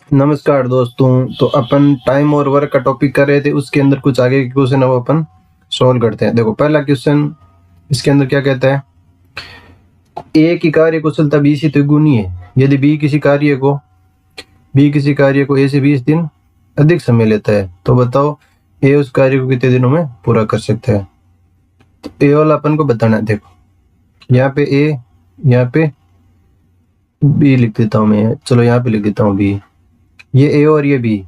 नमस्कार दोस्तों। तो अपन टाइम और वर्क का टॉपिक कर रहे थे, उसके अंदर कुछ आगे के क्वेश्चन है वो अपन सॉल्व करते हैं। देखो पहला क्वेश्चन इसके अंदर क्या कहता है, ए की कार्य कुशलता बी से तिगुनी है यदि बी किसी कार्य को ए से 20 दिन अधिक समय लेता है, तो बताओ ए उस कार्य को कितने दिनों में पूरा कर सकता है। तो ए वाला अपन को बताना है। देखो यहाँ पे ए, यहाँ पे बी लिख देता हूँ मैं, चलो यहाँ पे लिख देता हूँ बी। ये ए और ये बी,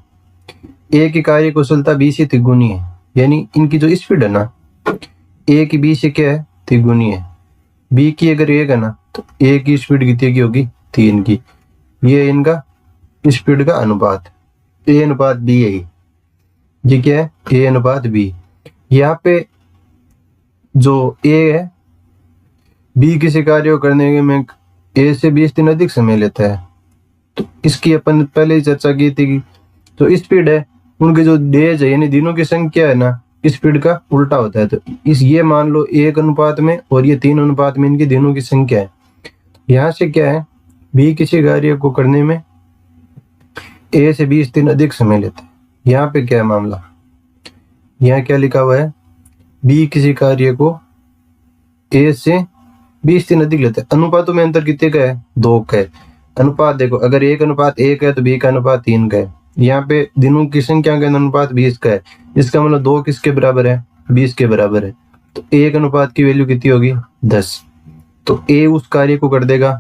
ए की कार्य कुशलता बी से तिगुनी है, यानी इनकी जो स्पीड है ना, ए की बी से क्या है, तिगुनी है। बी की अगर एक है ना, तो ए की स्पीड कितने की होगी, 3 की। ये इनका स्पीड का अनुपात, ए अनुपात बी है। ये क्या है, ए अनुपात बी। यहाँ पे जो ए है, बी किसी कार्य को करने में ए से 20 दिन अधिक समय लेता है, तो इसकी अपन पहले ही चर्चा की थी कि जो स्पीड है उनके जो डेज है यानी दिनों की संख्या है ना, स्पीड का उल्टा होता है। तो इस ये मान लो 1 अनुपात में और ये 3 अनुपात में इनकी दिनों की संख्या है। यहाँ से क्या है, बी किसी कार्य को करने में ए से 20 दिन अधिक समय लेते हैं। यहाँ पे क्या है मामला, यहाँ क्या लिखा हुआ है, बी किसी कार्य को ए से 20 दिन अधिक लेते हैं। अनुपातों में अंतर कितने का है, 2 का है। अनुपात देखो, अगर 1 अनुपात 1 है तो बी का अनुपात 3 का है। यहाँ पे दिनों की संख्या का अनुपात 20 का है, इसका मतलब 2 किसके बराबर है, 20 के बराबर है। तो 1 अनुपात की वैल्यू कितनी होगी, 10। तो ए उस कार्य को कर देगा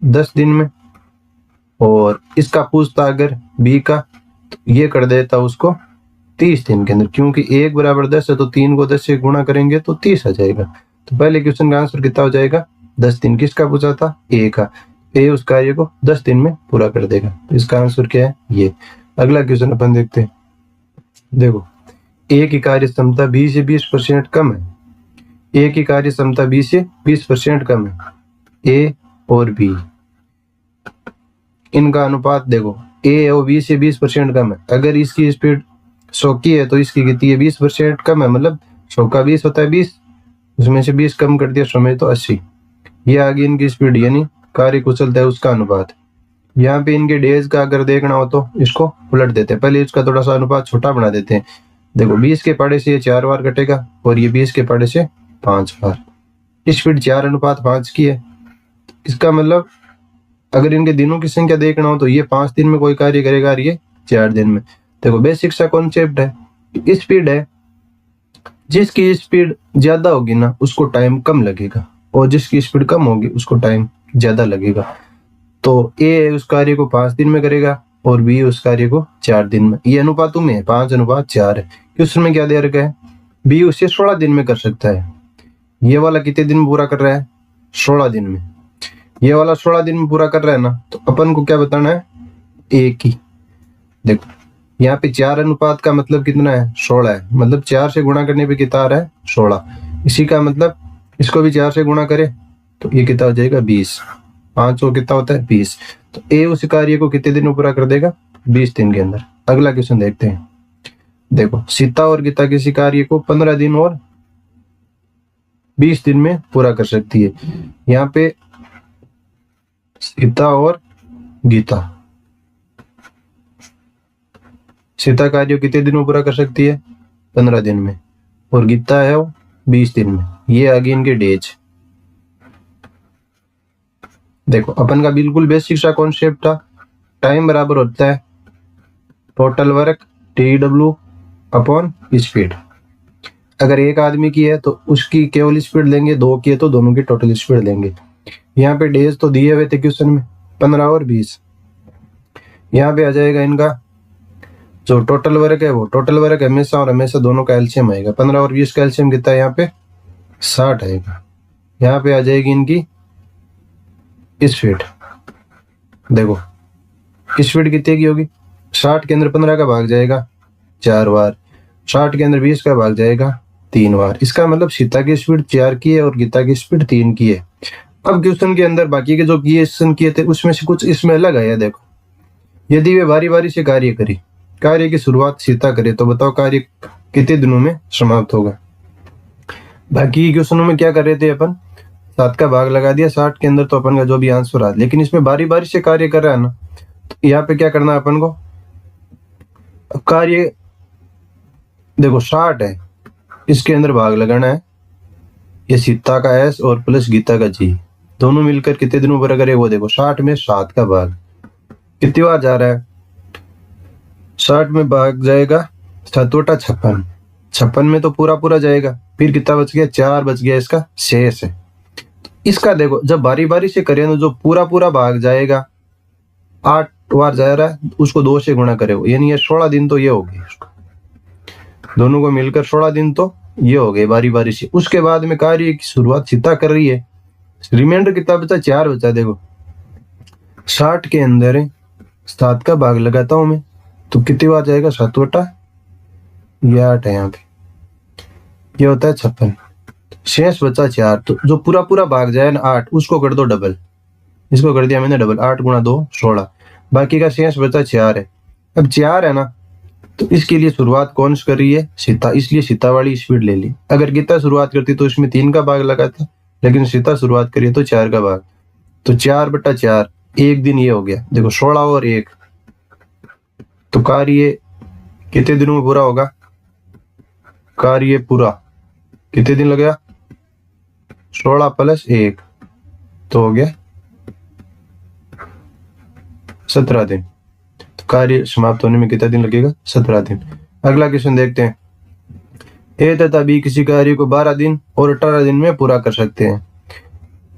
10 दिन में, और इसका पूछता अगर बी का, तो ये कर देता उसको 30 दिन के अंदर, क्योंकि 1 बराबर 10 है तो 3 को 10 से गुणा करेंगे तो 30 आ जाएगा। तो पहले क्वेश्चन का आंसर कितना हो जाएगा, 10 दिन। किसका पूछा था, ए का। ए उस कार्य को 10 दिन में पूरा कर देगा, तो इसका आंसर क्या है, ये। अगला क्वेश्चन अपन देखते हैं। देखो ए की कार्य क्षमता बी से 20% कम है। ए की कार्य क्षमता बी से 20% कम है। ए और बी, इनका अनुपात देखो, ए और बी से 20% कम है। अगर इसकी स्पीड 100 की है तो इसकी कितनी है, 20% कम है। मतलब 100 का 20 होता है 20, उसमें से 20 कम कर दिया 100 में तो 80। ये आगे इनकी स्पीड यानी कार्य कुशलता है उसका अनुपात। यहाँ पे इनके डेज का अगर देखना हो तो इसको उलट देते हैं, पहले इसका थोड़ा सा अनुपात छोटा बना देते हैं। देखो 20 के पाड़े से ये 4 बार कटेगा और ये 20 के पाड़े से 5 बार। स्पीड 4:5 की है। इसका मतलब अगर इनके दिनों की संख्या देखना हो तो ये 5 दिन में कोई कार्य करेगा और ये 4 दिन में। देखो बेसिक सा कॉन्सेप्ट है, स्पीड है, जिसकी स्पीड ज्यादा होगी ना उसको टाइम कम लगेगा, और जिसकी स्पीड कम होगी उसको टाइम ज्यादा लगेगा। तो ए उस कार्य को 5 दिन में करेगा और बी उस कार्य को 4 दिन में। ये अनुपातों में है, 5:4 है। क्वेश्चन में क्या दे रखा है, बी उसे 16 दिन में कर सकता है। ये वाला कितने दिन में पूरा कर रहा है, 16 दिन में। ये वाला 16 दिन में पूरा कर रहा है ना, तो अपन को क्या बताना है, ए की। देखो यहाँ पे 4 अनुपात का मतलब कितना है, 16 है। मतलब 4 से गुणा करने पे कितना आ रहा है, 16। इसी का मतलब इसको भी 4 से गुणा करे तो ये कितना हो जाएगा, 20। 5 और कितना होता है, 20। तो ए उस कार्य को कितने दिन में पूरा कर देगा, 20 दिन के अंदर। अगला क्वेश्चन देखते हैं। देखो सीता और गीता किसी कार्य को 15 दिन और 20 दिन में पूरा कर सकती है। यहाँ पे सीता और गीता, सीता कार्य कितने दिन में पूरा कर सकती है, 15 दिन में, और गीता है वो 20 दिन में। ये आगे इनके डेज। देखो अपन का बिल्कुल बेसिक सा कॉन्सेप्ट था, टाइम बराबर होता है total work TW upon speed. अगर एक आदमी की है तो उसकी केवल स्पीड लेंगे, 2 की है तो दोनों की टोटल स्पीड लेंगे। यहाँ पे डेज तो दिए हुए थे क्वेश्चन में, 15 और 20। यहाँ पे आ जाएगा इनका जो टोटल वर्क है, वो टोटल वर्क हमेशा और हमेशा दोनों का एलसीएम आएगा। 15 और 20 का एलसीएम कितना है, यहाँ पे 60 आएगा। यहाँ पे आ जाएगी इनकी स्पीड। देखो स्पीड कितने की होगी, 60 के अंदर 15 का भाग जाएगा 4 बार, 60 के अंदर 20 का भाग जाएगा 3 बार। इसका मतलब सीता की स्पीड 4 की है और गीता की स्पीड 3 की है। अब क्वेश्चन के अंदर बाकी के जो क्वेश्चन किए थे उसमें से कुछ इसमें अलग आया। देखो यदि वे बारी बारी से कार्य की शुरुआत सीता करे तो बताओ कार्य कितने दिनों में समाप्त होगा। बाकी क्वेश्चनों में क्या कर रहे थे अपन, 7 का भाग लगा दिया 60 के अंदर, तो अपन का जो भी आंसर आ, लेकिन इसमें बारी बारी से कार्य कर रहा है ना, तो यहाँ पे क्या करना है अपन को, कार्य देखो 60 है, इसके अंदर भाग लगाना है, ये सीता का एस और प्लस गीता का जी, दोनों मिलकर कितने दिनों पर करें वो देखो, 60 में 7 का भाग कितनी बार जा रहा है, 60 में भाग जाएगा 7 56, 56 में तो पूरा पूरा जाएगा, फिर कितना बच गया, 4 बच गया, इसका शेष है। इसका देखो जब बारी बारी से करें तो जो पूरा पूरा भाग जाएगा 8 बार जा रहा है, उसको 2 से गुणा करे, यानी ये 16 दिन तो ये हो गए, दोनों को मिलकर 16 दिन तो ये हो गए बारी बारी से। उसके बाद में कार्य की शुरुआत सीता कर रही है, रिमाइंडर कितना बचा, 4 बचा। देखो 60 के अंदर 7 का भाग लगाता हूं मैं, तो कितनी बार जाएगा, 7 बटा ये 8 है, यहाँ पे ये होता है 56, शेष बचा 4। तो जो पूरा पूरा भाग जाए ना 8, उसको कर दो डबल, इसको कर दिया मैंने डबल, 8 गुणा 2 16, बाकी का शेष बचा 4 है। अब 4 है ना, तो इसके लिए शुरुआत कौन कर रही है, सीता, इसलिए सीता वाली स्पीड ले ली। अगर गीता शुरुआत करती तो इसमें 3 का भाग लगाता, लेकिन सीता शुरुआत करिए तो 4 का भाग, तो 4 बटा 4, एक दिन ये हो गया। देखो 16 और 1, तो कार्य कितने दिनों में पूरा होगा, कार्य पूरा कितने दिन लगेगा, 16 प्लस 1 तो हो गया 17 दिन। तो कार्य समाप्त होने में कितना दिन लगेगा, 17 दिन। अगला क्वेश्चन देखते हैं, ए तथा बी किसी कार्य को 12 दिन और 18 दिन में पूरा कर सकते हैं।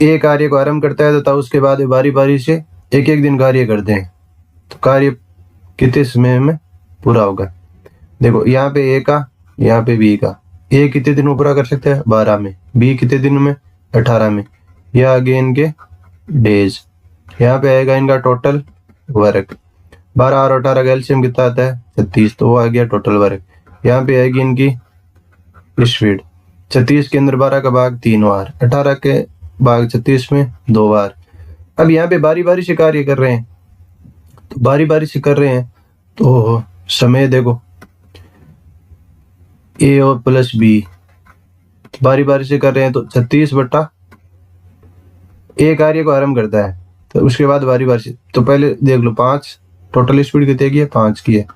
ए कार्य को आरंभ करता है तथा उसके बाद बारी बारी से एक एक दिन कार्य करते हैं, तो कार्य कितने समय में पूरा होगा। देखो यहाँ पे ए का, यहाँ पे बी का, ए कितने दिन में पूरा कर सकते हैं, 12 में, बी कितने दिन में, 18 में, यह आगे इनके डेज, यहाँ पे आएगा इनका टोटल वर्क, 12 और 18 का एलसीएम कितना आता है, 36, तो वो आ गया टोटल वर्क। यहाँ पे आएगी इनकी स्पीड, 36 के अंदर 12 का भाग 3 बार, 18 के भाग 36 में 2 बार। अब यहाँ पे बारी बारी से कार्य कर रहे हैं, तो बारी बारी से कर रहे हैं तो समय देखो, ए और प्लस बी बारी बारी से कर रहे हैं, तो 36 बटा ए कार्य को आरंभ करता है, तो उसके बाद बारी बारी से, तो पहले देख लो 5, टोटल स्पीड कितने की है, 5 की है,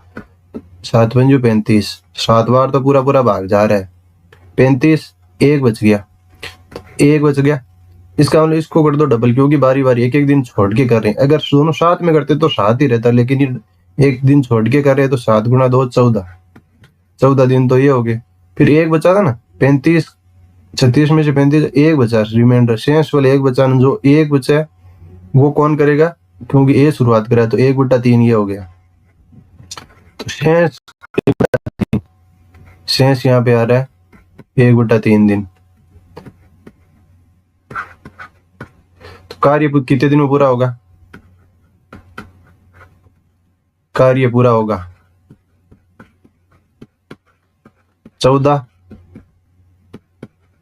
7 पंजू 35, 7 बार तो पूरा पूरा भाग जा रहा है, 35, 1 बच गया, 1 बच गया, इसका मतलब इसको कर दो डबल, क्योंकि बारी बारी एक एक दिन छोड़ के कर रहे हैं। अगर दोनों साथ में करते तो 7 ही रहता, लेकिन ये एक दिन छोड़ के कर रहे हैं, तो 7 गुणा 2 14, 14 दिन तो ये हो गए। फिर 1 बचा था ना, 35, 36 में से 35, 1 बचा, रिमाइंडर शेष वाले 1 बचा, जो 1 बचा है वो कौन करेगा, क्योंकि ए शुरुआत करा, तो 1 बटा 3 ये हो गया, तो शेष यहाँ पे आ रहा है 1 बटा 3 दिन। तो कार्य कितने दिन में पूरा होगा, कार्य पूरा होगा 14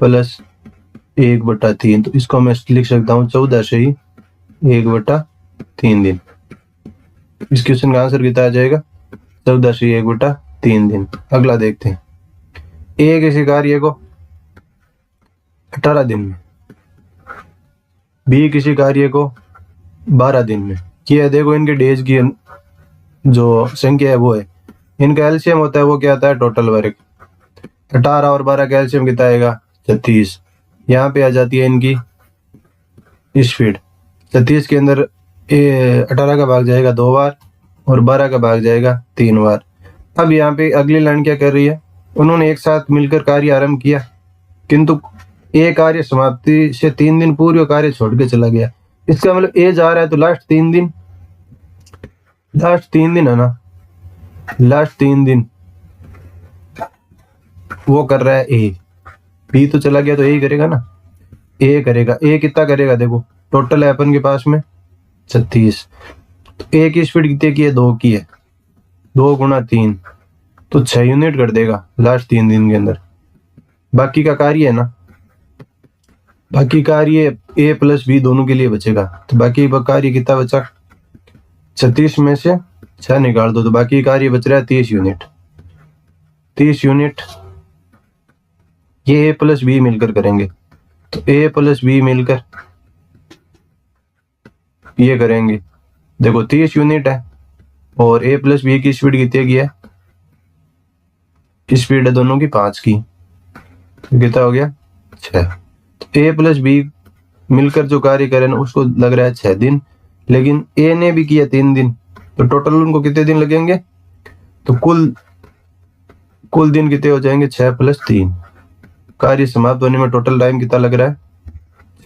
प्लस 1 बटा 3, तो इसको मैं लिख सकता हूँ 14 से ही 1 बटा 3 दिन। इस क्वेश्चन का आंसर कितना आ जाएगा, 14 से 1 बटा 3 दिन। अगला देखते हैं, ए किसी कार्य को 18 दिन में, बी किसी कार्य को 12 दिन में, ये देखो इनके डेज की जो संख्या है वो है, इनका एलसीएम होता है वो क्या आता है, टोटल वर्क, 18 और 12 का एलसीएम कितना आएगा, 36, यहाँ पे आ जाती है इनकी स्पीड, 36 के अंदर 18 का भाग जाएगा 2 बार और 12 का भाग जाएगा 3 बार। अब यहाँ पे अगली लाइन क्या कर रही है, उन्होंने एक साथ मिलकर कार्य आरंभ किया, किंतु ए कार्य समाप्ति से 3 दिन पूर्व कार्य छोड़ के चला गया। इसका मतलब ए जा रहा है तो लास्ट 3 दिन, लास्ट 3 दिन है ना, लास्ट 3 दिन वो कर रहा है ए, बी तो चला गया तो ए करेगा ना, ए करेगा, ए कितना करेगा, देखो टोटल है अपन के पास में 36, तो ए की स्पीड कितने की है, 2 की है, 2 गुणा 3 तो 6 यूनिट कर देगा लास्ट 3 दिन के अंदर। बाकी का कार्य है ना, बाकी कार्य ए प्लस बी दोनों के लिए बचेगा, तो बाकी कार्य कितना बचा, 36 में से 6 निकाल दो, तो बाकी कार्य बच रहा है 30 यूनिट, 30 यूनिट ये ए प्लस बी मिलकर करेंगे, तो ए प्लस बी मिलकर ये करेंगे देखो 30 यूनिट है और ए प्लस बी की स्पीड कितनी है, स्पीड है दोनों की 5 की, तो कितना हो गया 6। ए प्लस बी मिलकर जो कार्य करे ना उसको लग रहा है 6 दिन, लेकिन ए ने भी किया 3 दिन, तो टोटल उनको कितने दिन लगेंगे, तो कुल दिन कितने हो जाएंगे 6 + 3। कार्य समाप्त होने में टोटल टाइम कितना लग रहा है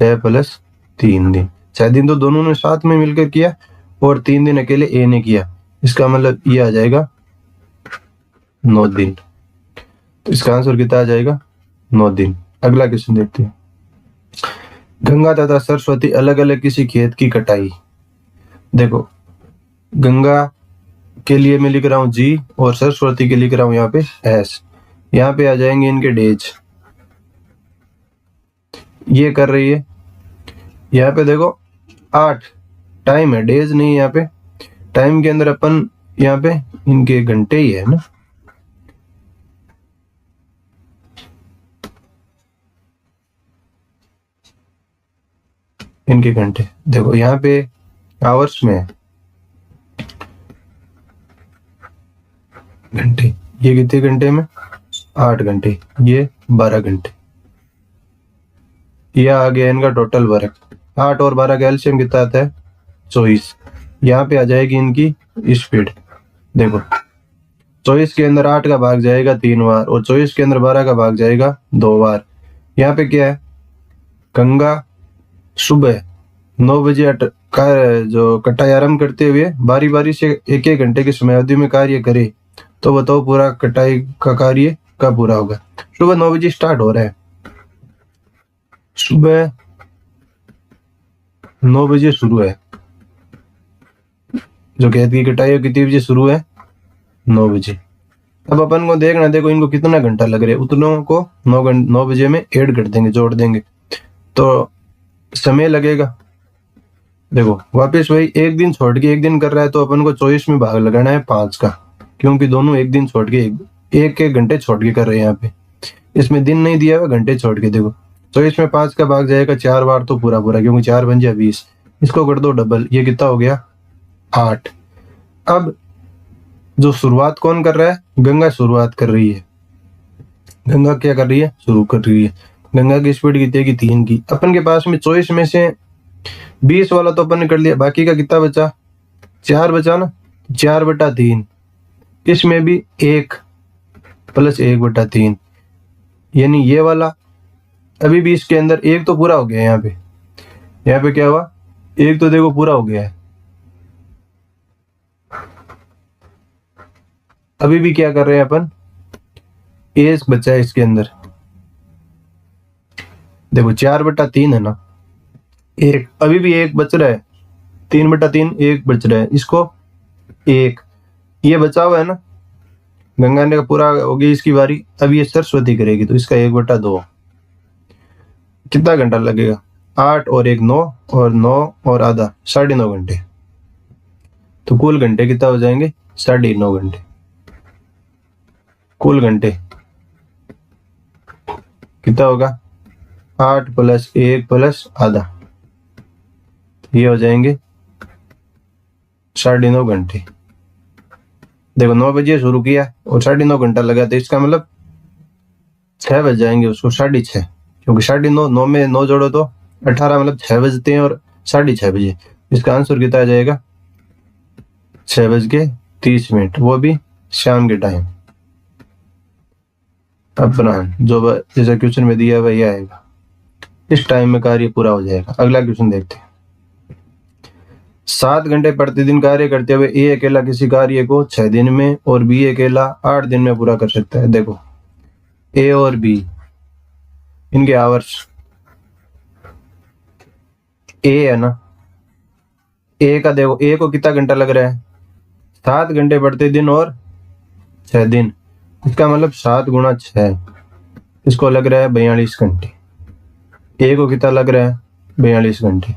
6 + 3 दिन। 6 दिन तो दोनों ने साथ में मिलकर किया और 3 दिन अकेले ए ने किया, इसका मतलब ये आ जाएगा 9 दिन। तो इसका आंसर कितना आ जाएगा 9 दिन। अगला क्वेश्चन देखते हैं। गंगा तथा सरस्वती अलग अलग किसी खेत की कटाई। देखो गंगा के लिए मैं लिख रहा हूं जी और सरस्वती के लिख रहा हूं यहाँ पे एस। यहाँ पे आ जाएंगे इनके डेज। ये कर रही है, यहाँ पे देखो 8 टाइम है, डेज नहीं। यहाँ पे टाइम के अंदर अपन यहाँ पे इनके घंटे ही है ना, इनके घंटे। देखो यहाँ पे आवर्स में है घंटे, ये कितने घंटे में 8 घंटे, ये 12 घंटे। यह आ गया इनका टोटल वर्क। 8 और 12 का एलसीएम कितना आता है 24। यहाँ पे आ जाएगी इनकी स्पीड। देखो 24 के अंदर 8 का भाग जाएगा 3 बार और 24 के अंदर 12 का भाग जाएगा 2 बार। यहाँ पे क्या है, गंगा सुबह 9 बजे का जो कटाई आरंभ करते हुए बारी बारी से 1-1 घंटे की समयावधि में कार्य करे, तो बताओ पूरा कटाई का कार्य कब पूरा होगा। सुबह 9 बजे स्टार्ट हो रहा है, सुबह 9 बजे शुरू है, जो खेत की कटाई कितने बजे शुरू है 9 बजे। अब अपन को देखना, देखो इनको कितना घंटा लग रहा है, उतनों को 9 बजे में ऐड कर देंगे, जोड़ देंगे तो समय लगेगा। देखो वापस वही 1 दिन छोड़ के 1 दिन कर रहा है, तो अपन को 24 में भाग लगाना है 5 का, क्योंकि दोनों 1 दिन छोड़ के 1 घंटे छोड़ के कर रहे हैं। यहाँ पे इसमें दिन नहीं दिया हुआ, घंटे छोड़ के। देखो 24 में 5 का भाग जाएगा 4 बार, तो पूरा पूरा, क्योंकि 4 बन जाए 20। इसको कर दो डबल, ये कितना हो गया 8। अब जो शुरुआत कौन कर रहा है, गंगा शुरुआत कर रही है। गंगा क्या कर रही है, शुरू कर रही है। गंगा की स्पीड कितनी की 3 की। अपन के पास में 24 में से 20 वाला तो अपन ने कर लिया, बाकी का कितना बचा 4 बचा ना, 4/3। इसमें भी 1 + 1/3, यानी ये वाला अभी भी इसके अंदर 1 तो पूरा हो गया है। यहाँ पे क्या हुआ, 1 तो देखो पूरा हो गया है। अभी भी क्या कर रहे हैं अपन, 1 बचा है इसके अंदर। देखो 4/3 है ना, 1 अभी भी 1 बच रहा है, 3/3 1 बच रहा है, इसको 1 ये बचा हुआ है ना। गंगा ने का पूरा हो गई इसकी बारी, अब ये सरस्वती करेगी, तो इसका 1/2। कितना घंटा लगेगा, 8 और 1 9 और 9 और आधा 9.5 घंटे। तो कुल घंटे कितना हो जाएंगे 9.5 घंटे। कुल घंटे कितना होगा 8 + 1 + आधा, ये हो जाएंगे 9.5 घंटे। देखो 9 बजे शुरू किया और 9.5 घंटा लगा, तो इसका मतलब 6 बज जाएंगे उसको 6:30, क्योंकि 9:30 9 में 9 जोड़ो तो 18, मतलब 6 बजते हैं और 6:30 बजे। इसका आंसर कितना आ जाएगा 6:30, वो भी शाम के टाइम। अपना जो जैसा क्वेश्चन में दिया वही आएगा, इस टाइम में कार्य पूरा हो जाएगा। अगला क्वेश्चन देखते हैं। 7 घंटे प्रतिदिन कार्य करते हुए ए अकेला किसी कार्य को 6 दिन में और बी अकेला 8 दिन में पूरा कर सकता है। देखो ए और बी इनके आवर्स, ए है ना, ए का देखो ए को कितना घंटा लग रहा है 7 घंटे प्रतिदिन और 6 दिन। इसका मतलब 7 × 6, इसको लग रहा है 42 घंटे। ए को कितना लग रहा है 42 घंटे।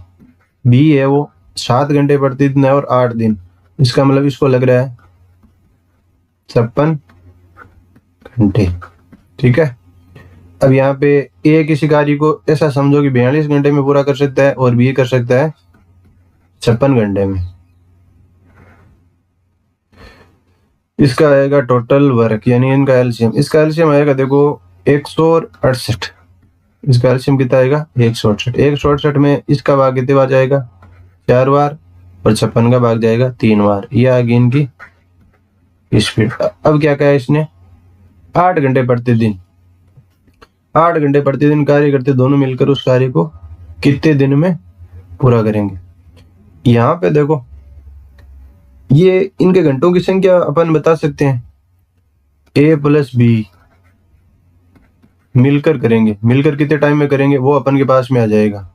बी है वो 7 घंटे प्रतिदिन है और 8 दिन, इसका मतलब इसको लग रहा है 56 घंटे। ठीक है। अब यहाँ पे ए किसी कार्य को ऐसा समझो कि 42 घंटे में पूरा कर सकता है और बी कर सकता है 56 घंटे में। इसका आएगा टोटल वर्क यानी इनका एलसीएम। इसका एलसीएम आएगा देखो 168। इसका एलसीएम कितना आएगा 168। 168 में इसका भाग कितने बार जाएगा 4 बार और 56 का भाग जाएगा 3 बार। ये आ गई इनकी स्पीड। अब क्या कहा इसने 8 घंटे प्रतिदिन 8 घंटे प्रतिदिन कार्य करते दोनों मिलकर उस कार्य को कितने दिन में पूरा करेंगे। यहाँ पे देखो ये इनके घंटों की संख्या अपन बता सकते हैं a प्लस बी मिलकर करेंगे। मिलकर कितने टाइम में करेंगे वो अपन के पास में आ जाएगा।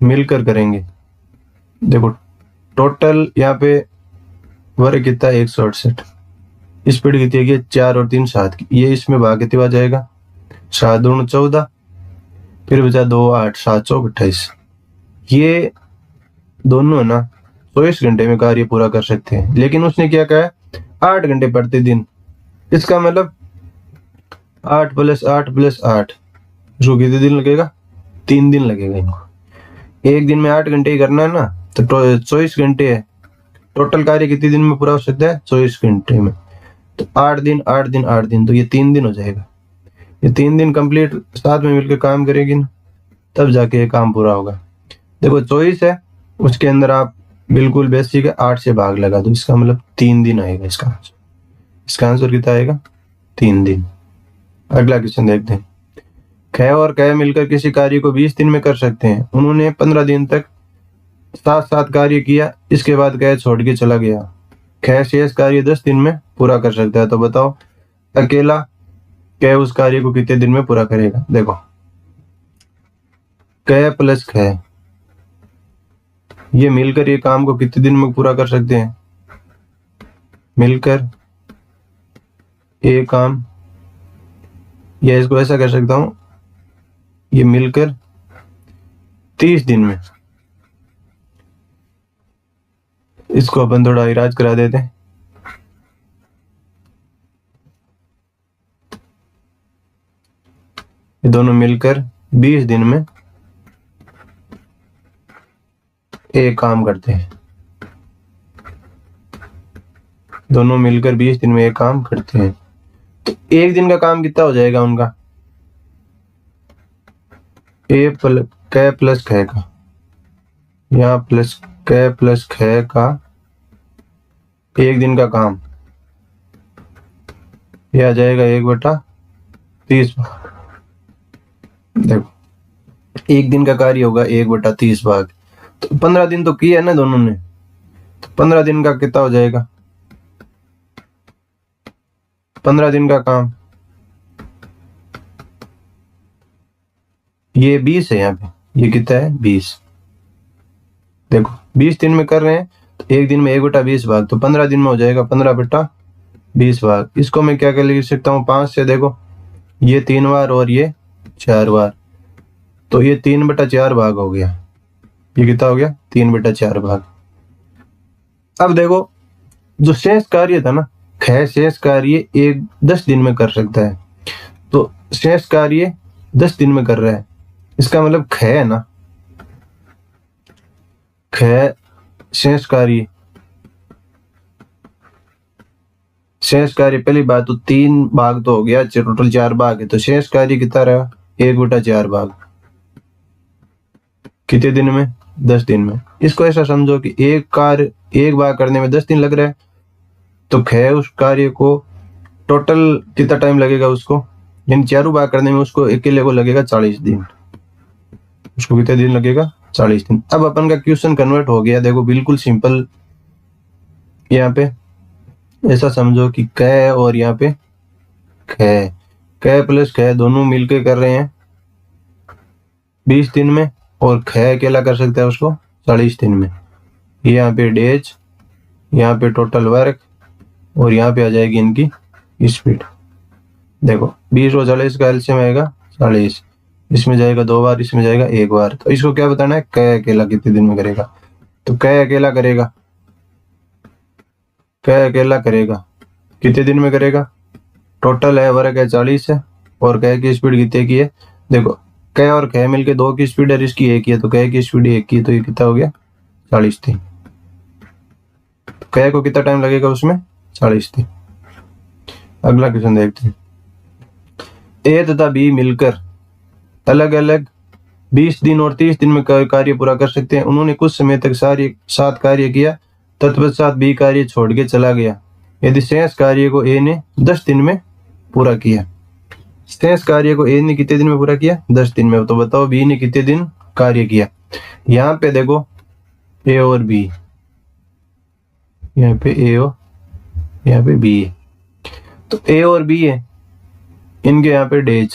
मिलकर करेंगे देखो टोटल यहाँ पे वर्क कितना 168। स्पीड कितनी है 4 और 3 7 की। ये इसमें भाग कितने बार जाएगा 7 दूनी 14 फिर बचा 2 8 7 चौक 28। ये दोनों है ना 24 घंटे में कार्य पूरा कर सकते हैं। लेकिन उसने क्या कहा है 8 घंटे प्रतिदिन। इसका मतलब 8 प्लस 8 प्लस 8 जो कितने दिन लगेगा 3 दिन लगेगा इनको। एक दिन में 8 घंटे ही करना है ना तो 24 घंटे है। टोटल कार्य कितने दिन में पूरा हो सकता है 24 घंटे में। तो 8 दिन 8 दिन 8 दिन तो ये 3 दिन हो जाएगा। ये 3 दिन कंप्लीट साथ में मिलकर काम करेगी ना तब जाके ये काम पूरा होगा। देखो 24 है उसके अंदर आप बिल्कुल बेसिक है 8 से भाग लगा दो। इसका मतलब 3 दिन आएगा इसका आंसर। इसका आंसर कितना आएगा 3 दिन। अगला क्वेश्चन देखते हैं। ख और क मिलकर किसी कार्य को 20 दिन में कर सकते हैं। उन्होंने 15 दिन तक साथ साथ कार्य किया। इसके बाद क छोड़ के चला गया। ख शेष कार्य 10 दिन में पूरा कर सकता है। तो बताओ अकेला क उस कार्य को कितने दिन में पूरा करेगा। देखो क प्लस ख ये मिलकर ये काम को कितने दिन में पूरा कर सकते हैं। मिलकर ये काम या इसको ऐसा कर सकता हूं ये मिलकर 30 दिन में। इसको अपन थोड़ा इराज करा देते हैं। ये दोनों मिलकर 20 दिन में एक काम करते हैं। दोनों मिलकर 20 दिन में एक काम करते हैं। तो एक दिन का काम कितना हो जाएगा उनका क प्लस ख का यहाँ प्लस क प्लस ख का एक दिन का काम यह आ जाएगा 1/30 भाग। देखो एक दिन का कार्य होगा 1/30 भाग। तो 15 दिन तो किया है ना दोनों ने। तो 15 दिन का कितना हो जाएगा 15 दिन का काम ये 20 है। यहाँ पे ये कितना है 20। देखो 20 दिन में कर रहे हैं तो एक दिन में 1/20 भाग। तो 15 दिन में हो जाएगा 15/20 भाग। इसको मैं क्या कर लिख सकता हूँ 5 से। देखो ये 3 बार और ये 4 बार तो ये 3/4 भाग हो गया। ये कितना हो गया 3/4 भाग। अब देखो जो शेष कार्य था ना ख शेष कार्य 10 दिन में कर सकता है। तो शेष कार्य 10 दिन में कर रहा है। इसका मतलब ख है ना ख शेष कार्य पहली बात तो 3 भाग तो हो गया टोटल 4 भाग है। तो शेष कार्य कितना रहा 1/4 भाग कितने दिन में 10 दिन में। इसको ऐसा समझो कि एक कार्य एक भाग करने में 10 दिन लग रहा है। तो ख उस कार्य को टोटल कितना टाइम लगेगा उसको यानी चारों भाग करने में उसको अकेले को लगेगा 40 दिन। उसको कितने दिन लगेगा 40 दिन। अब अपन का क्वेश्चन कन्वर्ट हो गया। देखो बिल्कुल सिंपल। यहाँ पे ऐसा समझो कि क और यहाँ पे क प्लस ख दोनों मिलके कर रहे हैं 20 दिन में और ख अकेला कर सकता है उसको 40 दिन में। यहाँ पे डेज यहाँ पे टोटल वर्क और यहाँ पे आ जाएगी इनकी स्पीड। देखो 20 और 40 का एलसीएम आएगा 40। इसमें जाएगा 2 बार इसमें जाएगा 1 बार। तो इसको क्या बताना है क अकेला कितने दिन में करेगा। तो क अकेला करेगा कितने दिन में करेगा। टोटल है वर्क है 40 है और क की स्पीड कितने की है। देखो क और ख मिलके 2 की स्पीड है इसकी 1 है। तो क की स्पीड 1 की तो ये कितना हो गया 40 दिन। क को कितना टाइम लगेगा उसमें 40 दिन। अगला क्वेश्चन देखते हैं। ए तथा बी मिलकर अलग अलग 20 दिन और 30 दिन में कार्य पूरा कर सकते हैं। उन्होंने कुछ समय तक साथ कार्य किया, तत्पश्चात बी कार्य छोड़ के चला गया। यदि शेष कार्य को ए ने 10 दिन में पूरा किया। शेष कार्य को ए ने कितने दिन में पूरा किया? 10 दिन में। तो बताओ बी ने कितने दिन कार्य किया? यहाँ पे देखो ए और बी, यहाँ पे ए और यहाँ पे बी है। तो ए और बी है, इनके यहाँ पे डेज।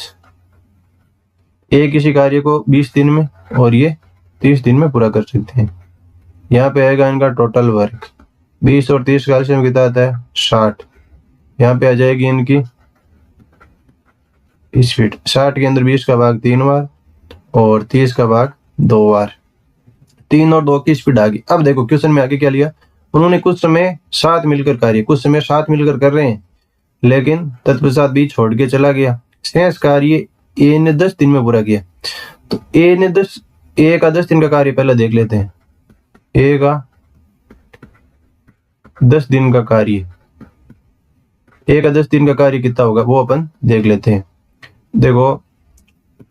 ए किसी कार्य को 20 दिन में और ये 30 दिन में पूरा कर सकते हैं। यहाँ पे आएगा इनका टोटल वर्क। 20 और 30 का एलसीएम कितना आता है? 60। यहाँ पे आ जाएगी इनकी स्पीड। 60 के अंदर 20 का भाग 3 बार और 30 का भाग 2 बार। 3 और 2 की स्पीड आ गई। अब देखो क्वेश्चन में आगे क्या लिया, उन्होंने कुछ समय साथ मिलकर कर रहे हैं, लेकिन तत्पश्चात बी छोड़ के चला गया। शेष कार्य ए ने 10 दिन में पूरा किया। तो ए का 10 दिन का कार्य पहले देख लेते हैं। ए का 10 दिन का कार्य, ए का 10 दिन का कार्य कितना होगा वो अपन देख लेते हैं। देखो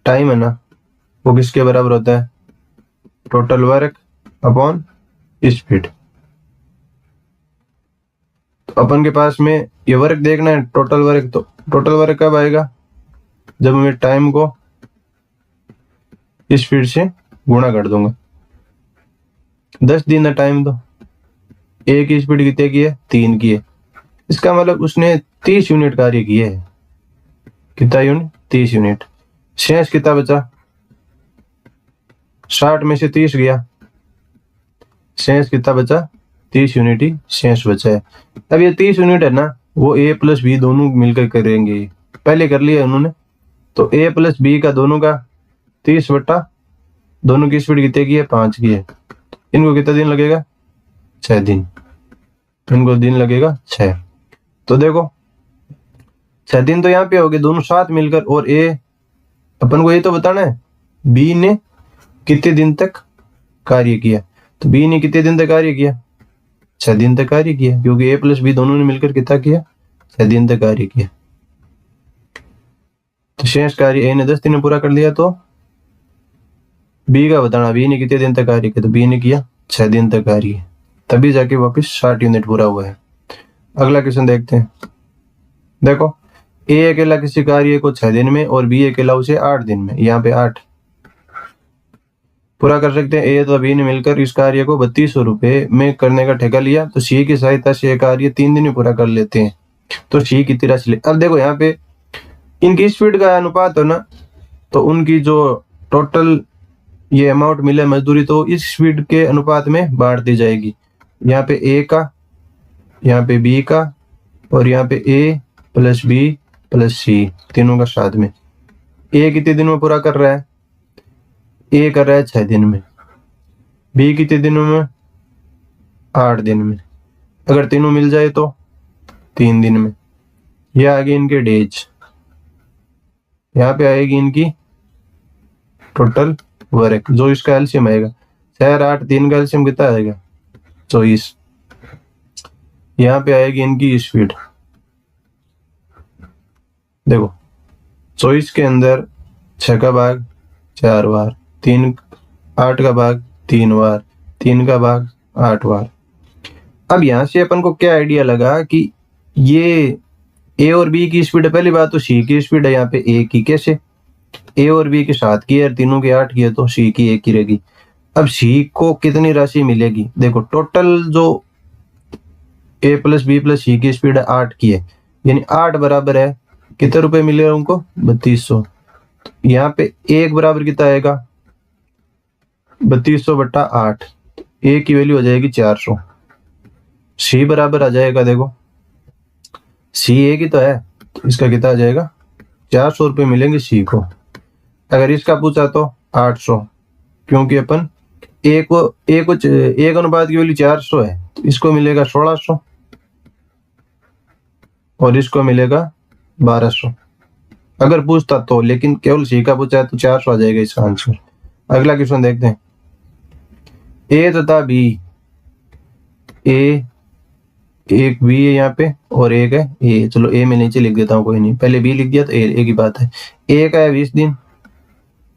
टाइम है ना, वो किसके बराबर होता है? Total work upon speed. तो अपन के पास में ये वर्क देखना है, टोटल वर्क। तो टोटल वर्क कब आएगा? जब मैं टाइम को स्पीड से गुणा कर दूंगा। 10 दिन है टाइम, तो ए की स्पीड कितने की है? 3 की है। इसका मतलब उसने 30 यूनिट कार्य किए है। कितना यूनिट? 30 यूनिट। शेष कितना बचा? 60 में से 30 गया, शेष कितना बचा? 30 यूनिट ही शेष बचा है। अब ये 30 यूनिट है ना, वो ए प्लस बी दोनों मिलकर करेंगे। पहले कर लिया उन्होंने। तो ए प्लस बी का दोनों का 30 बटा दोनों की स्पीड कितने की है? 5 की है। इनको कितना दिन लगेगा? 6 दिन। इनको दिन लगेगा 6। तो देखो 6 दिन तो यहाँ पे हो गए दोनों साथ मिलकर। और ए अपन को ये तो बताना है बी ने कितने दिन तक कार्य किया। तो बी ने कितने दिन तक कार्य किया? 6 दिन तक कार्य किया, क्योंकि ए प्लस बी दोनों ने मिलकर कितना किया? 6 दिन तक कार्य किया। तो शेष कार्य ए ने 10 दिन में पूरा कर लिया। तो बी का बताना, बी ने कितने दिन तक कार्य किया? तो बी ने किया 6 दिन तक कार्य, तभी जाके वापस 60 यूनिट पूरा हुआ है। अगला क्वेश्चन देखते हैं। देखो ए अकेला किसी कार्य को 6 दिन में और बी अकेला उसे 8 दिन में, यहाँ पे 8 पूरा कर सकते हैं। ए तो बी ने मिलकर इस कार्य को 3200 रुपए में करने का ठेका लिया। तो सी की सहायता से कार्य 3 दिन में पूरा कर लेते हैं। तो सी कितनी राशि ले? अब देखो यहाँ पे इनकी स्पीड का अनुपात हो ना, तो उनकी जो टोटल ये अमाउंट मिले मजदूरी, तो इस स्पीड के अनुपात में बांट दी जाएगी। यहाँ पे ए का, यहाँ पे बी का, और यहाँ पे ए प्लस बी प्लस सी, तीनों का साथ में। ए कितने दिन में पूरा कर रहा है? ए कर रहा है 6 दिन में। बी कितने दिनों में? 8 दिन में। अगर तीनों मिल जाए तो 3 दिन में। यह आगे इनके डेज। यहाँ पे आएगी इनकी टोटल वर्क, जो इसका एलसीएम आएगा 4 8 3 का एलसीएम कितना आएगा? 24। यहाँ पे आएगी इनकी स्पीड। देखो 24 के अंदर 6 का भाग 4 बार, 8 का भाग 3 बार, 3 का भाग 8 बार। अब यहां से अपन को क्या आइडिया लगा कि ये ए और बी की स्पीड है। पहली बात तो सी की स्पीड है यहाँ पे ए की। कैसे? ए और बी के 7 की है, तीनों के 8 की है, तो सी की 1 की रहेगी। अब सी को कितनी राशि मिलेगी? देखो टोटल जो ए प्लस बी प्लस सी की स्पीड है 8 की है, यानी 8 बराबर है कितने रुपए मिले उनको? 3200। यहाँ पे एक बराबर कितना आएगा? 3200 बटा 8। ए की वैल्यू हो जाएगी 400। सी बराबर आ जाएगा, देखो सी ए की तो है, तो इसका कितना आ जाएगा? 400 रुपये मिलेंगे सी को। अगर इसका पूछा तो 800, क्योंकि अपन एक अनुपात की वैल्यू 400 है, तो इसको मिलेगा 1600 और इसको मिलेगा 1200 अगर पूछता तो। लेकिन केवल सी का पूछा है तो 400 आ जाएगा इसका आंसर। अगला क्वेश्चन देखते हैं। ए तथा बी, ए एक बी है यहाँ पे और एक है ए। चलो ए में नीचे लिख देता हूँ, कोई नहीं, पहले बी लिख दिया तो ए की बात है। ए का है 20 दिन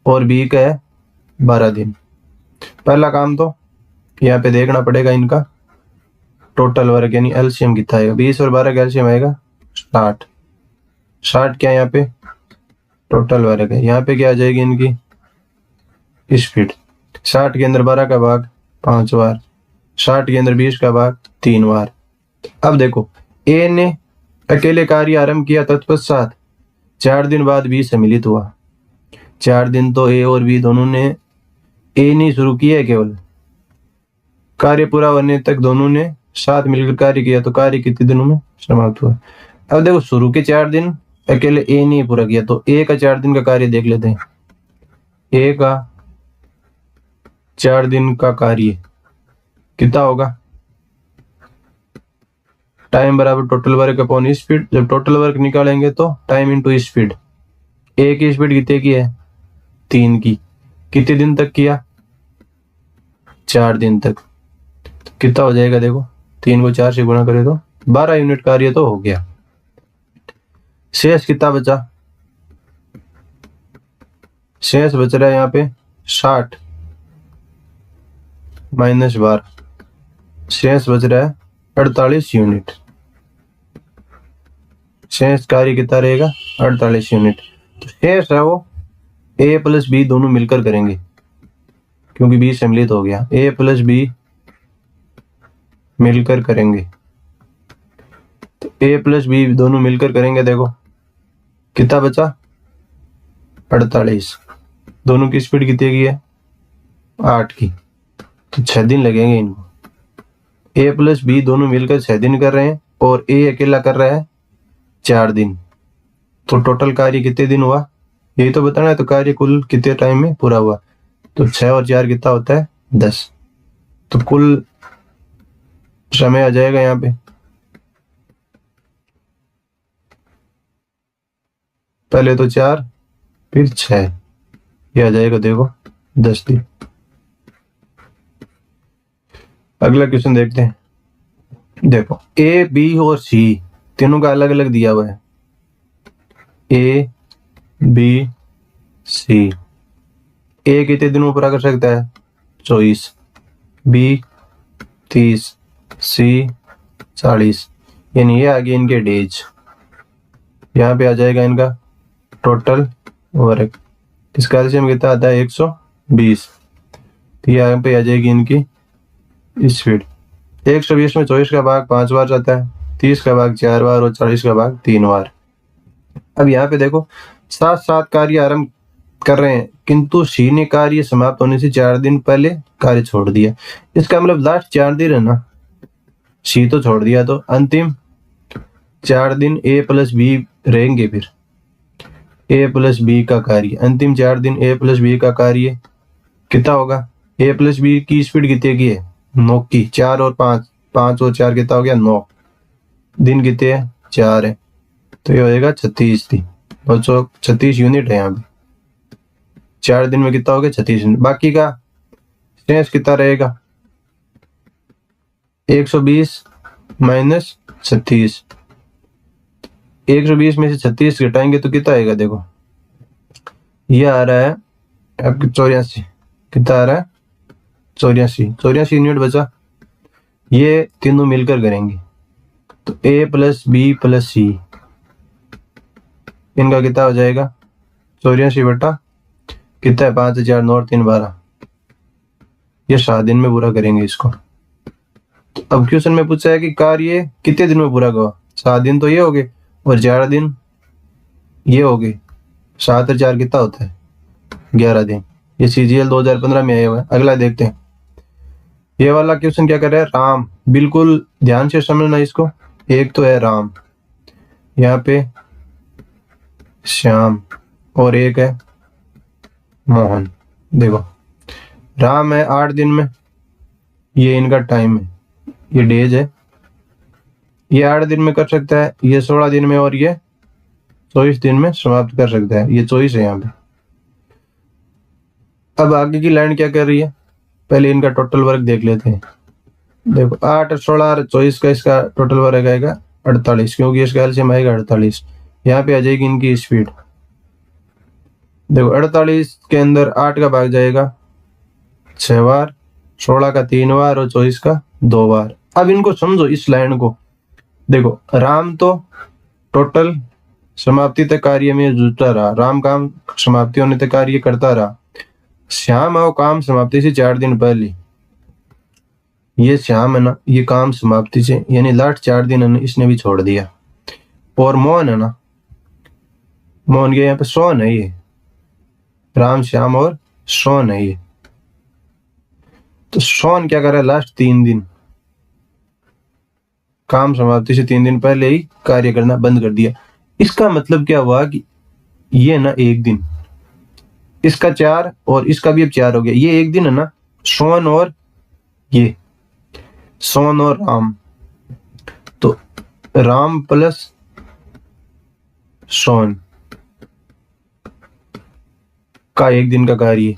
और बी का है 12 दिन। पहला काम तो यहाँ पे देखना पड़ेगा इनका टोटल वर्क, यानी एलसीएम कितना आएगा। 20 और 12 का एलसीएम आएगा 60। 60 क्या है यहाँ पे टोटल वर्क है। यहाँ पे क्या आ जाएगी इनकी स्पीड। 60 के अंदर 12 का भाग 5 बार, 60 के अंदर 20 का भाग 3 बार। अब देखो ए ने अकेले कार्य आरंभ किया, तत्पश्चात 4 दिन बाद बी सम्मिलित हुआ। 4 दिन तो ए और बी दोनों ने ए नहीं शुरू किया है, केवल कार्य पूरा होने तक दोनों ने साथ मिलकर कार्य किया, तो कार्य कितने दिनों में समाप्त हुआ। अब देखो शुरू के 4 दिन अकेले ए नहीं पूरा किया, तो ए का 4 दिन का कार्य देख लेते हैं। ए का 4 दिन का कार्य कितना होगा, टाइम बराबर टोटल वर्क अपॉन स्पीड। जब टोटल वर्क निकालेंगे तो टाइम इनटू स्पीड। ए की स्पीड कितने की है 3 की, कितने दिन तक किया 4 दिन तक। कितना हो जाएगा देखो, 3 को 4 से गुणा करें तो 12 यूनिट कार्य तो हो गया। शेष कितना बचा, शेष बच रहा है यहाँ पे 60 माइनस 12, शेष बच रहा है 48 यूनिट। शेष कार्य कितना रहेगा 48 यूनिट। तो शेष है वो ए प्लस बी दोनों मिलकर करेंगे, क्योंकि बी सम्मिलित हो गया। ए प्लस बी मिलकर करेंगे, तो ए प्लस बी दोनों मिलकर करेंगे। देखो कितना बचा 48। दोनों की स्पीड कितने की है 8 की, तो 6 दिन लगेंगे इनको। ए प्लस बी दोनों मिलकर 6 दिन कर रहे हैं और ए अकेला कर रहा है 4 दिन। तो टोटल कार्य कितने दिन हुआ यही तो बताना है। तो कार्य कुल कितने टाइम में पूरा हुआ, तो 6 और 4 कितना होता है 10। तो कुल समय आ जाएगा यहाँ पे, पहले तो 4 फिर 6, ये आ जाएगा देखो 10 दिन। अगला क्वेश्चन देखते हैं। देखो ए बी और सी तीनों का अलग अलग दिया हुआ है। ए बी सी, ए कितने दिनों में पूरा कर सकता है 24, बी 30, सी 40, यानी ये आ गए इनके डेज। यहाँ पे आ जाएगा इनका टोटल वर्क। इसका एलसीएम कितना आता है 120, तो यहाँ पे आ जाएगी इनकी स्पीड। 120 में 24 का भाग 5 बार जाता है, 30 का भाग 4 बार और 40 का भाग 3 बार। अब यहाँ पे देखो साथ साथ कार्य आरंभ कर रहे हैं, किंतु सी ने कार्य समाप्त होने से 4 दिन पहले कार्य छोड़ दिया। इसका मतलब लास्ट 4 दिन है ना, सी तो छोड़ दिया, तो अंतिम 4 दिन ए प्लस बी रहेंगे। फिर ए प्लस बी का कार्य, अंतिम 4 दिन ए प्लस बी का कार्य कितना होगा। ए प्लस बी की स्पीड कितने की है 9 की, 4 और 5, 5 और 4 कितना हो गया 9, दिन कितने है 4 है, तो ये होएगा 36 दिन। 36 यूनिट है यहाँ पे। 4 दिन में कितना हो गया 36 यूनिट। बाकी का शेष कितना रहेगा 120 माइनस 36। 120 में से 36 घटाएंगे तो कितना आएगा देखो, ये आ रहा है आपके 84। कितना आ रहा है 84 यूनिट बचा। ये तीनों मिलकर करेंगे, तो ए प्लस बी प्लस सी इनका कितना हो जाएगा 84 बटा कितना है 5 4 9 3 12। ये 7 दिन में पूरा करेंगे इसको। तो अब क्वेश्चन में पूछा है कि कार्य कितने दिन में पूरा हुआ। 7 दिन तो ये हो गए और 4 दिन ये हो गए। 7 और 4 कितना होता है 11 दिन। ये CGL 2015 में आया हुआ है। अगला देखते हैं। ये वाला क्वेश्चन क्या कर रहा है राम, बिल्कुल ध्यान से समझना इसको। एक तो है राम, यहाँ पे श्याम और एक है मोहन। देखो राम है 8 दिन में, ये इनका टाइम है, ये डेज है। ये 8 दिन में कर सकता है, ये 16 दिन में और ये 24 दिन में समाप्त कर सकता है। ये 24 है यहाँ पे। अब आगे की लाइन क्या कर रही है, पहले इनका टोटल वर्क देख लेते हैं। देखो 8 16 और 24 का इसका टोटल वर्ग आएगा 48, क्योंकि इसका एलसीएम आएगा 48। यहाँ पे आ जाएगी इनकी स्पीड। देखो 48 के अंदर 8 का भाग जाएगा 6 बार, 16 का 3 बार और 24 का 2 बार। अब इनको समझो इस लाइन को। देखो राम तो टोटल समाप्ति तक कार्य में जुटता रहा, राम काम समाप्ति होने तक कार्य करता रहा। श्याम है वो काम समाप्ति से 4 दिन पहले, ये श्याम है ना, ये काम समाप्ति से यानी लास्ट 4 दिन है ना, इसने भी छोड़ दिया। और मोहन है ना, मोहन के यहाँ पे सोन है, ये राम श्याम और सोन है ये। तो सोन क्या कर रहा है, लास्ट 3 दिन काम समाप्ति से 3 दिन पहले ही कार्य करना बंद कर दिया। इसका मतलब क्या हुआ कि ये ना 1 दिन, इसका 4 और इसका भी अब 4 हो गया, ये 1 दिन है ना, सोन और ये सोन और राम, तो राम प्लस सोन का 1 दिन का कार्य,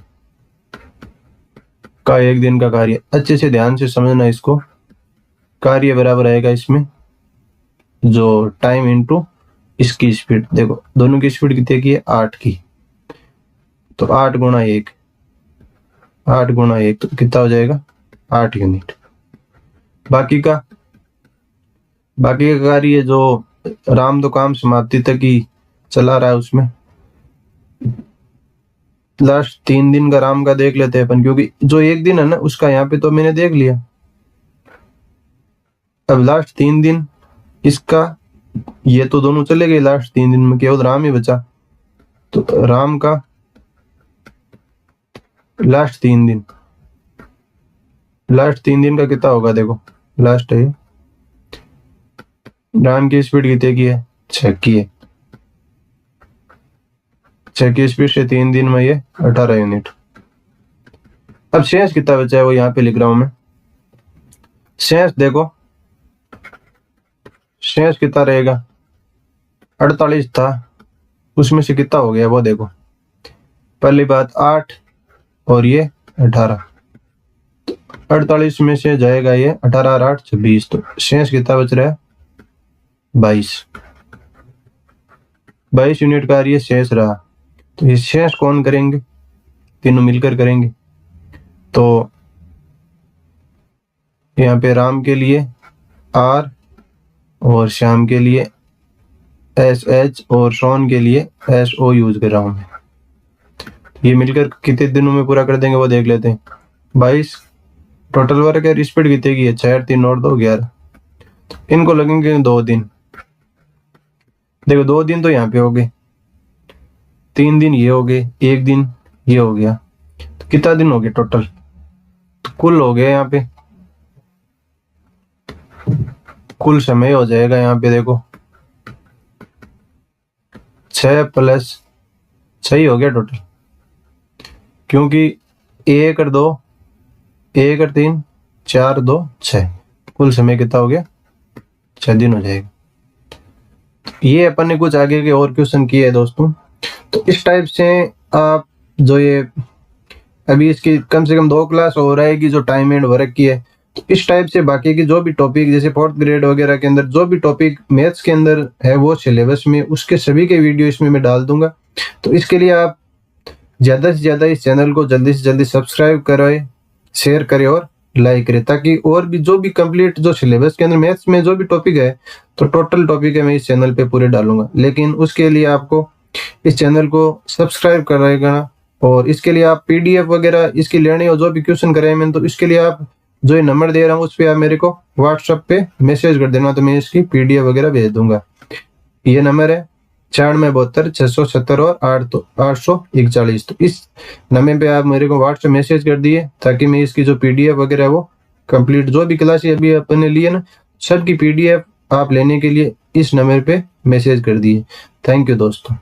का 1 दिन का कार्य। अच्छे से ध्यान से समझना इसको। कार्य बराबर आएगा इसमें जो टाइम इनटू इसकी स्पीड। देखो दोनों की स्पीड कितने की है, 8 की, तो 8 गुणा 1, 8 गुणा 1 तो कितना हो जाएगा, 8 यूनिट। बाकी का कार्य जो राम तो काम समाप्ति तक ही चला रहा है, उसमें लास्ट 3 दिन का राम का देख लेते हैं अपन, क्योंकि जो 1 दिन है ना उसका यहाँ पे तो मैंने देख लिया। अब लास्ट 3 दिन इसका, ये तो दोनों चले गए, लास्ट 3 दिन में केवल राम ही बचा। तो राम का लास्ट 3 दिन, लास्ट 3 दिन का कितना होगा, देखो लास्ट है, राम की स्पीड कितने की है, 6 की है, 6 की स्पीड से 3 दिन में ये 18 यूनिट। अब शेष कितना बचा है वो यहाँ पे लिख रहा हूं मैं। शेष देखो, शेष कितना रहेगा, 48 था, उसमें से कितना हो गया वो देखो। पहली बात 8 और ये 18, 48 में से जाएगा ये 18 और 8 26, तो शेष कितना बच रहा है, 22 यूनिट का ये शेष रहा। तो ये शेष कौन करेंगे, तीनों मिलकर करेंगे। तो यहाँ पे राम के लिए R और श्याम के लिए SH और सोन के लिए SO यूज कर रहा हूं मैं। ये मिलकर कितने दिनों में पूरा कर देंगे वो देख लेते हैं। 22 टोटल वर्क है, स्पीड कितने की है, 4 3 और 2 11, इनको लगेंगे 2 दिन। देखो 2 दिन तो यहाँ पे हो गए, 3 दिन ये हो गए, 1 दिन ये हो गया, तो कितना दिन हो गए टोटल, तो कुल हो गया यहाँ पे, कुल समय हो जाएगा यहाँ पे देखो 6 + 6 हो गया टोटल, क्योंकि 1 और 2 1 और 3 4 2 6, कुल समय कितना हो गया, 6 दिन हो जाएगा। ये अपन ने कुछ आगे के और क्वेश्चन किए हैं दोस्तों। तो इस टाइप से आप जो ये अभी इसकी कम से कम 2 क्लास हो रहेगी जो टाइम एंड वर्क की है, तो इस टाइप से बाकी की जो भी टॉपिक जैसे 4th ग्रेड वगैरह के अंदर जो भी टॉपिक मैथ्स के अंदर है वो सिलेबस में, उसके सभी के वीडियो इसमें मैं डाल दूंगा। तो इसके लिए आप ज़्यादा से ज़्यादा इस चैनल को जल्दी से जल्दी सब्सक्राइब करें, शेयर करें और लाइक करें, ताकि और भी जो भी कंप्लीट जो सिलेबस के अंदर मैथ्स में जो भी टॉपिक है, तो टोटल टॉपिक है मैं इस चैनल पे पूरे डालूंगा। लेकिन उसके लिए आपको इस चैनल को सब्सक्राइब कराएगा, और इसके लिए आप PDF वगैरह इसकी लेनी हो, जो भी क्वेश्चन कराए मैंने, तो इसके लिए आप जो ये नंबर दे रहा हूँ उस पर आप मेरे को व्हाट्सएप पे मैसेज कर देना, तो मैं इसकी PDF वगैरह भेज दूंगा। ये नंबर है 9472 670 और 841। तो इस नंबर पे आप मेरे को व्हाट्सएप मैसेज कर दिए, ताकि मैं इसकी जो PDF वगैरह है वो कंप्लीट जो भी क्लास अभी अपने लिए ना, सबकी PDF आप लेने के लिए इस नंबर पे मैसेज कर दिए। थैंक यू दोस्तों।